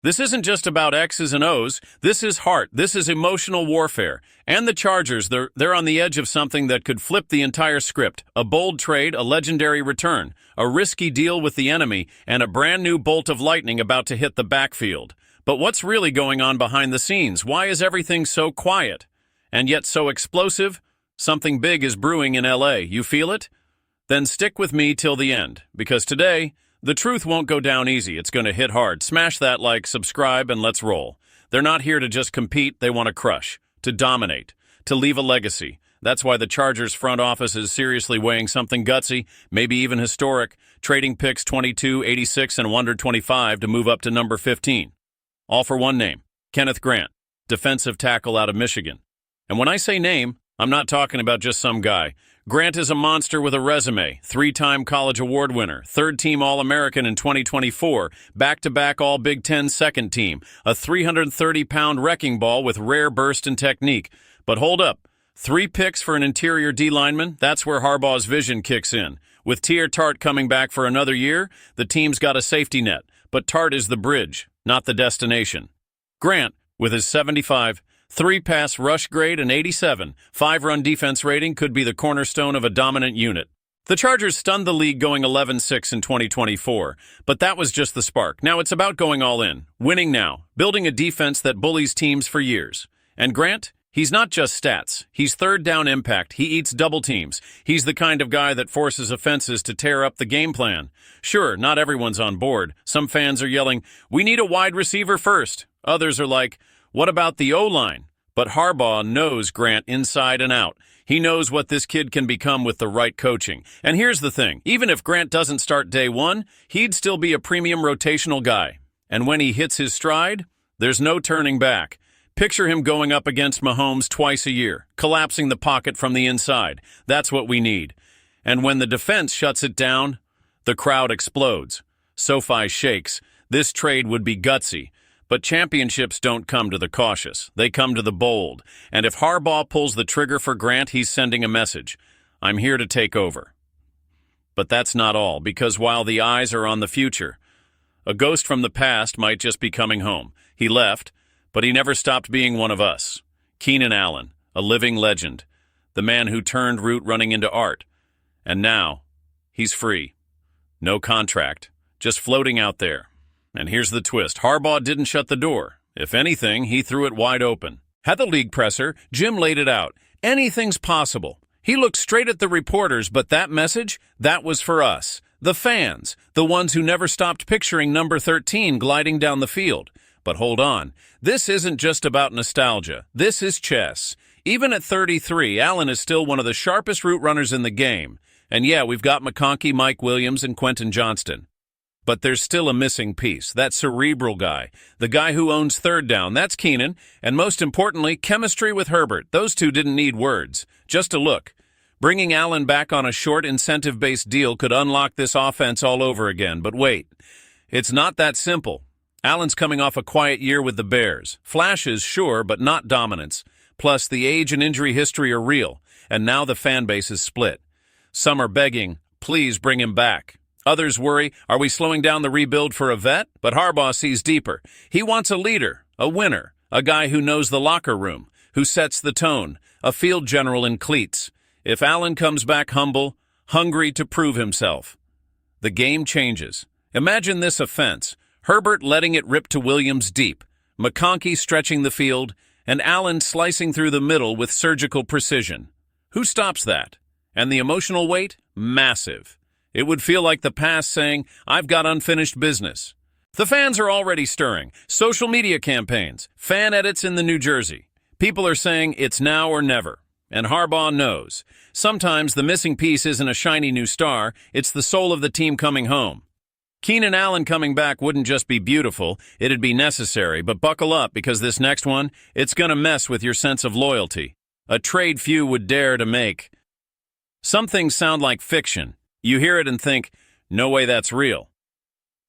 This isn't just about X's and O's. This is heart. This is emotional warfare. And the Chargers, they're on the edge of something that could flip the entire script. A bold trade, a legendary return, a risky deal with the enemy, and a brand new bolt of lightning about to hit the backfield. But what's really going on behind the scenes? Why is everything so quiet and yet so explosive? Something big is brewing in LA. You feel it? Then stick with me till the end, because today, the truth won't go down easy. It's going to hit hard. Smash that like, subscribe, and let's roll. They're not here to just compete. They want to crush, to dominate, to leave a legacy. That's why the Chargers front office is seriously weighing something gutsy, maybe even historic, trading picks 22, 86, and 125 to move up to number 15. All for one name, Kenneth Grant, defensive tackle out of Michigan. And when I say name, I'm not talking about just some guy. Grant is a monster with a resume, 3-time college award winner, 3rd-team All-American in 2024, back-to-back All-Big Ten second team, a 330-pound wrecking ball with rare burst and technique. But hold up, 3 picks for an interior D-lineman? That's where Harbaugh's vision kicks in. With Tart coming back for another year, the team's got a safety net, but Tart is the bridge, not the destination. Grant, with his 75, 3-pass rush grade and 87, 5-run defense rating could be the cornerstone of a dominant unit. The Chargers stunned the league going 11-6 in 2024, but that was just the spark. Now it's about going all in, winning now, building a defense that bullies teams for years. And Grant, he's not just stats. He's third down impact. He eats double teams. He's the kind of guy that forces offenses to tear up the game plan. Sure, not everyone's on board. Some fans are yelling, "We need a wide receiver first." Others are like, "What about the O-line?" But Harbaugh knows Grant inside and out. He knows what this kid can become with the right coaching. And here's the thing. Even if Grant doesn't start day one, he'd still be a premium rotational guy. And when he hits his stride, there's no turning back. Picture him going up against Mahomes twice a year, collapsing the pocket from the inside. That's what we need. And when the defense shuts it down, the crowd explodes. SoFi shakes. This trade would be gutsy. But championships don't come to the cautious. They come to the bold. And if Harbaugh pulls the trigger for Grant, he's sending a message. I'm here to take over. But that's not all, because while the eyes are on the future, a ghost from the past might just be coming home. He left, but he never stopped being one of us. Keenan Allen, a living legend, the man who turned route running into art. And now, he's free. No contract, just floating out there. And here's the twist. Harbaugh didn't shut the door. If anything, he threw it wide open. At the league presser, Jim laid it out. Anything's possible. He looked straight at the reporters, but that message, that was for us. The fans, the ones who never stopped picturing number 13 gliding down the field. But hold on. This isn't just about nostalgia. This is chess. Even at 33, Allen is still one of the sharpest route runners in the game. And yeah, we've got McConkey, Mike Williams, and Quentin Johnston. But there's still a missing piece, that cerebral guy, the guy who owns third down. That's Keenan, and most importantly, chemistry with Herbert. Those two didn't need words, just a look. Bringing Allen back on a short incentive-based deal could unlock this offense all over again. But wait, it's not that simple. Allen's coming off a quiet year with the Bears. Flashes, sure, but not dominance. Plus, the age and injury history are real, and now the fan base is split. Some are begging, please bring him back. Others worry, are we slowing down the rebuild for a vet? But Harbaugh sees deeper. He wants a leader, a winner, a guy who knows the locker room, who sets the tone, a field general in cleats. If Allen comes back humble, hungry to prove himself, the game changes. Imagine this offense. Herbert letting it rip to Williams deep, McConkey stretching the field, and Allen slicing through the middle with surgical precision. Who stops that? And the emotional weight? Massive. It would feel like the past saying, I've got unfinished business. The fans are already stirring. Social media campaigns, fan edits in the New Jersey. People are saying it's now or never. And Harbaugh knows. Sometimes the missing piece isn't a shiny new star, it's the soul of the team coming home. Keenan Allen coming back wouldn't just be beautiful, it'd be necessary. But buckle up, because this next one, it's gonna mess with your sense of loyalty. A trade few would dare to make. Some things sound like fiction. You hear it and think, no way that's real.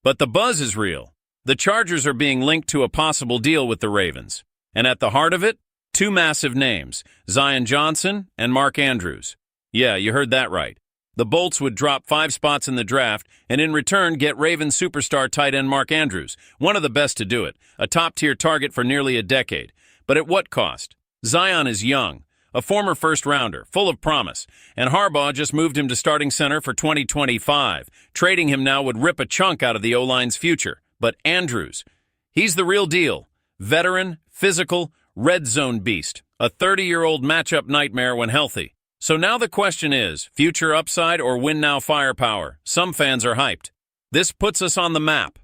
But the buzz is real. The Chargers are being linked to a possible deal with the Ravens. And at the heart of it, two massive names, Zion Johnson and Mark Andrews. Yeah, you heard that right. The Bolts would drop 5 spots in the draft and in return get Ravens superstar tight end Mark Andrews, one of the best to do it, a top-tier target for nearly a decade. But at what cost? Zion is young, a former first-rounder, full of promise, and Harbaugh just moved him to starting center for 2025. Trading him now would rip a chunk out of the O-line's future. But Andrews, he's the real deal. Veteran, physical, red zone beast, a 30-year-old matchup nightmare when healthy. So now the question is, future upside or win-now firepower? Some fans are hyped. This puts us on the map,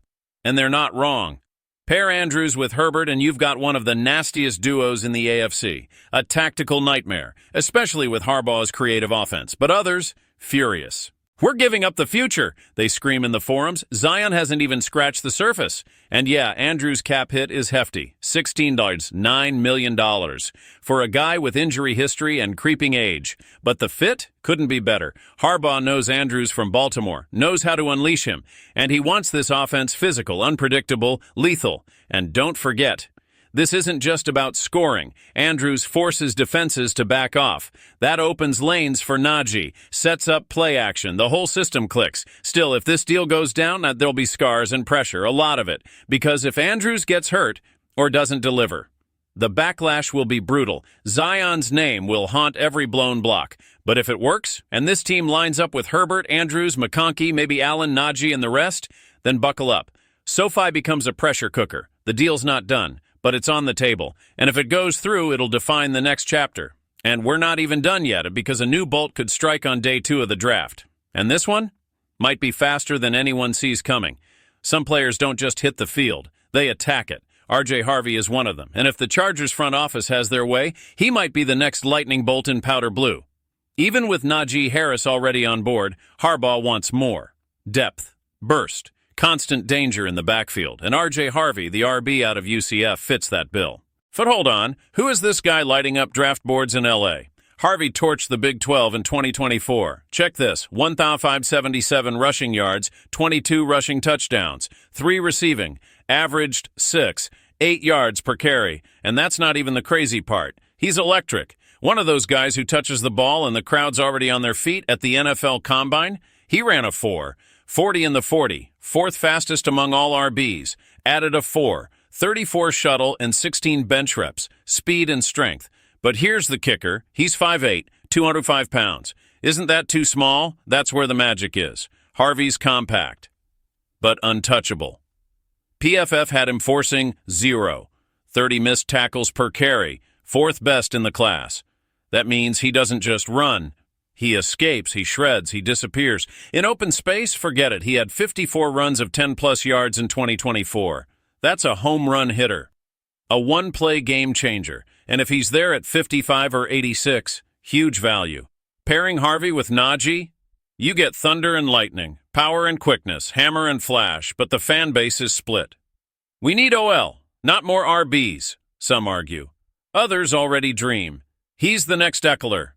and they're not wrong. Pair Andrews with Herbert and you've got one of the nastiest duos in the AFC. A tactical nightmare, especially with Harbaugh's creative offense. But others, furious. We're giving up the future, they scream in the forums. Zion hasn't even scratched the surface. And yeah, Andrews' cap hit is hefty. $9 million. For a guy with injury history and creeping age. But the fit couldn't be better. Harbaugh knows Andrews from Baltimore, knows how to unleash him. And he wants this offense physical, unpredictable, lethal. And don't forget, this isn't just about scoring. Andrews forces defenses to back off. That opens lanes for Najee, sets up play action. The whole system clicks. Still, if this deal goes down, there'll be scars and pressure, a lot of it. Because if Andrews gets hurt or doesn't deliver, the backlash will be brutal. Zion's name will haunt every blown block. But if it works, and this team lines up with Herbert, Andrews, McConkey, maybe Allen, Najee, and the rest, then buckle up. SoFi becomes a pressure cooker. The deal's not done, but it's on the table. And if it goes through, it'll define the next chapter. And we're not even done yet, because a new bolt could strike on day 2 of the draft. And this one might be faster than anyone sees coming. Some players don't just hit the field, they attack it. RJ Harvey is one of them. And if the Chargers front office has their way, he might be the next lightning bolt in powder blue. Even with Najee Harris already on board, Harbaugh wants more. Depth, burst, constant danger in the backfield, and RJ Harvey, the RB out of UCF, fits that bill. But hold on, who is this guy lighting up draft boards in LA? Harvey torched the Big 12 in 2024. Check this, 1,577 rushing yards, 22 rushing touchdowns, 3 receiving, averaged 6, 8 yards per carry, and that's not even the crazy part. He's electric. One of those guys who touches the ball and the crowd's already on their feet at the NFL Combine. He ran a 4, 40 in the 40, 4th fastest among all RBs, added a 4, 34 shuttle and 16 bench reps, speed and strength. But here's the kicker, he's 5'8", 205 pounds. Isn't that too small? That's where the magic is. Harvey's compact, but untouchable. PFF had him forcing 0, 30 missed tackles per carry, 4th best in the class. That means he doesn't just run. He escapes, he shreds, he disappears. In open space, forget it. He had 54 runs of 10-plus yards in 2024. That's a home run hitter. A one-play game changer. And if he's there at 55 or 86, huge value. Pairing Harvey with Najee, you get thunder and lightning, power and quickness, hammer and flash, but the fan base is split. We need OL, not more RBs, some argue. Others already dream. He's the next Eckler.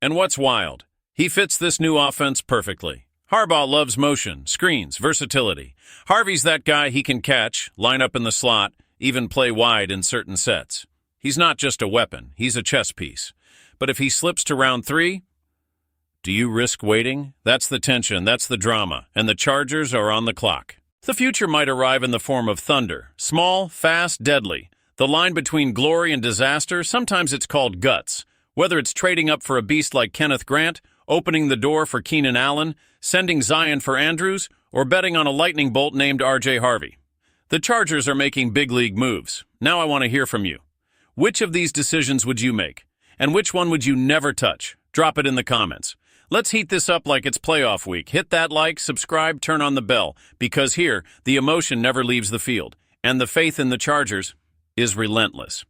And what's wild? He fits this new offense perfectly. Harbaugh loves motion, screens, versatility. Harvey's that guy he can catch, line up in the slot, even play wide in certain sets. He's not just a weapon, he's a chess piece. But if he slips to round 3, do you risk waiting? That's the tension, that's the drama, and the Chargers are on the clock. The future might arrive in the form of thunder, small, fast, deadly. The line between glory and disaster, sometimes it's called guts. Whether it's trading up for a beast like Kenneth Grant, opening the door for Keenan Allen, sending Zion for Andrews, or betting on a lightning bolt named RJ Harvey. The Chargers are making big league moves. Now I want to hear from you. Which of these decisions would you make? And which one would you never touch? Drop it in the comments. Let's heat this up like it's playoff week. Hit that like, subscribe, turn on the bell, because here, the emotion never leaves the field, and the faith in the Chargers is relentless.